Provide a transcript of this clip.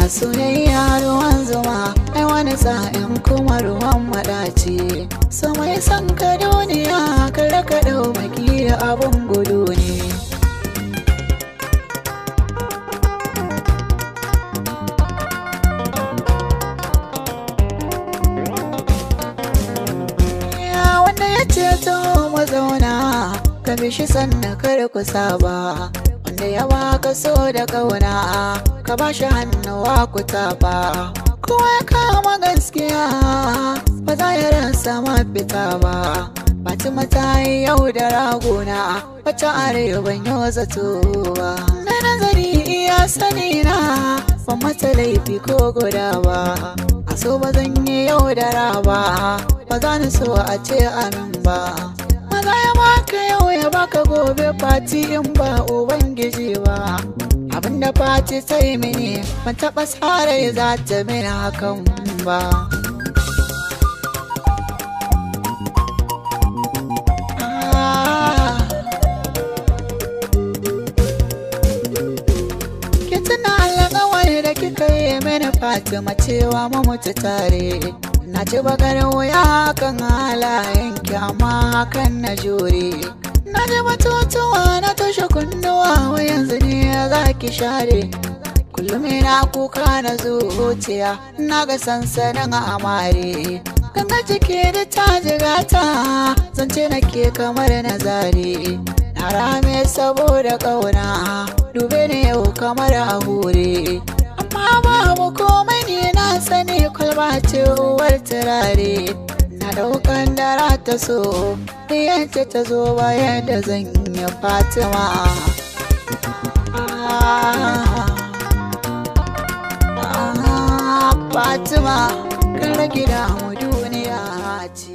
Soyayya ruwan zuma, ai wani sa'in kuma ruwan maɗaci. So mai son ka duniya, kar ka ɗau baki abun gudu ne. Wanda ya ce to mazauna, ka bi shi sannan kar ku saba. Wanda ya baka so da ƙauna, ka ba shi hannuwa ku tafa. Kowa ya kama gaskiya, ba za ya rasa mafita ba. Fatima ta yi yau da ragona, wacce arewa ban yi zato ba. Na nazari iya sani na, ban mata laifi ko guda ba. A so ba zan yi yau da raba, ba za ni so a ce amin ba. Maza ya baka yau ya baka gobe, fati in ba ubangiji ba. Abinda fati ta yi mini, ban taɓa tsara za ta mini hakan ba. Ki tuna alƙawari da kika yi mini Fatima cewa mu mutu tare. Na ci bakar wuya kan halayenki amma hakan na jure. Na ji batutuwa na toshe kunnuwa, wa yanzu ne za ki share. Kullum ina kuka na zuciya, na ga sansanin amare. Ganga jiki da ta jigata, zance nake kamar na zare. Na rame saboda ƙauna, dube ni yau kamar a hure. Amma babu komai ne na sani, kwalba ce uwar turare. Na daukan dara ta so, yance ta zo bayan da zan yi Fatima. Fatima, kan gida mu duniya ce.